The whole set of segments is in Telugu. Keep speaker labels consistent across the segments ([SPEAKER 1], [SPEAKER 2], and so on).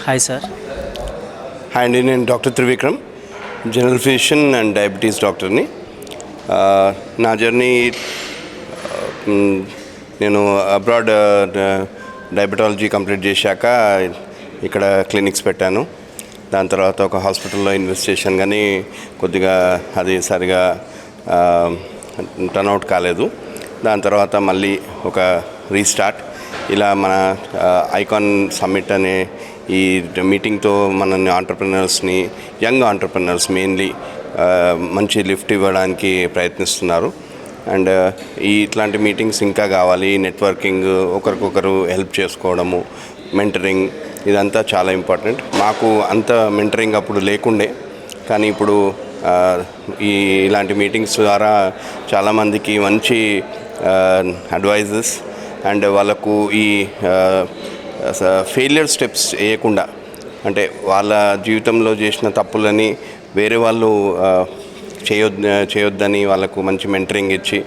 [SPEAKER 1] Hi sir.
[SPEAKER 2] హాయ్ అండి, నేను doctor Trivikram, general physician and diabetes డాక్టర్ని. నా జర్నీ, నేను అబ్రాడ్ డయాబెటాలజీ కంప్లీట్ చేశాక ఇక్కడ క్లినిక్స్ పెట్టాను. దాని తర్వాత ఒక హాస్పిటల్లో ఇన్వెస్టిగేషన్ కానీ కొద్దిగా అది సరిగా టర్న్అవుట్ కాలేదు. దాని తర్వాత మళ్ళీ ఒక రీస్టార్ట్. ఇలా మన ఐకాన్ సమ్మిట్ అనే ఈ మీటింగ్తో మనల్ని ఆంటర్ప్రెనర్స్ని, యంగ్ ఆంటర్ప్రెనర్స్ మెయిన్లీ మంచి లిఫ్ట్ ఇవ్వడానికి ప్రయత్నిస్తున్నారు. అండ్ ఇట్లాంటి మీటింగ్స్ ఇంకా కావాలి. నెట్వర్కింగ్, ఒకరికొకరు హెల్ప్ చేసుకోవడము, మెంటరింగ్, ఇదంతా చాలా ఇంపార్టెంట్. మాకు అంత మెంటరింగ్ అప్పుడు లేకుండే, కానీ ఇప్పుడు ఇలాంటి మీటింగ్స్ ద్వారా చాలామందికి మంచి అడ్వైజెస్ అండ్ వాళ్ళకు ఈ ఫెయిలియర్ స్టెప్స్ వేయకుండా, అంటే వాళ్ళ జీవితంలో చేసిన తప్పులని వేరే వాళ్ళు చేయొద్దని వాళ్ళకు మంచి మెంటరింగ్ ఇచ్చి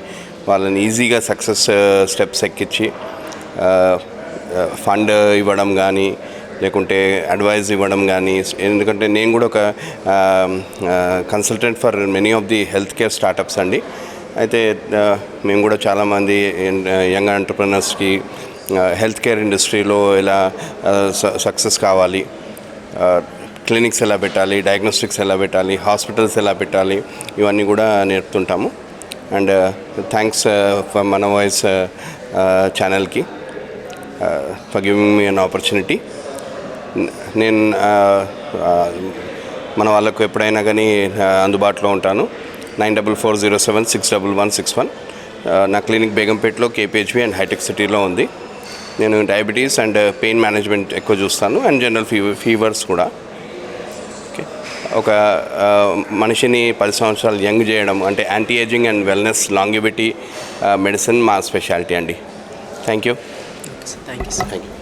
[SPEAKER 2] వాళ్ళని ఈజీగా సక్సెస్ స్టెప్స్ ఎక్కించి ఫండ్ ఇవ్వడం కానీ, లేకుంటే అడ్వైజ్ ఇవ్వడం కానీ. ఎందుకంటే నేను కూడా ఒక consultant for many of the health care startups అండి. అయితే మేము కూడా చాలామంది యంగ్ ఎంటర్ప్రెనర్స్కి హెల్త్ కేర్ ఇండస్ట్రీలో ఎలా సక్సెస్ కావాలి, క్లినిక్స్ ఎలా పెట్టాలి, డయాగ్నోస్టిక్స్ ఎలా పెట్టాలి, హాస్పిటల్స్ ఎలా పెట్టాలి, ఇవన్నీ కూడా నేర్పుతుంటాము. అండ్ థ్యాంక్స్ ఫర్ మన వాయిస్ ఛానల్కి for giving me an opportunity. నేను మన వాళ్ళకు ఎప్పుడైనా కానీ అందుబాటులో ఉంటాను. 9440761161. నా క్లినిక్ బేగంపేటలో, కేపీహెచ్బి అండ్ హైటెక్ సిటీలో ఉంది. నేను డయాబెటీస్ అండ్ పెయిన్ మేనేజ్మెంట్ ఎక్కువ చూస్తాను, అండ్ జనరల్ ఫీవర్స్ కూడా. ఓకే, ఒక మనిషిని 10 సంవత్సరాలు యంగ్ చేయడం అంటే anti ageing and wellness longevity medicine మా స్పెషాలిటీ అండి. Thank you.
[SPEAKER 1] Thank you sir.
[SPEAKER 2] Thank you.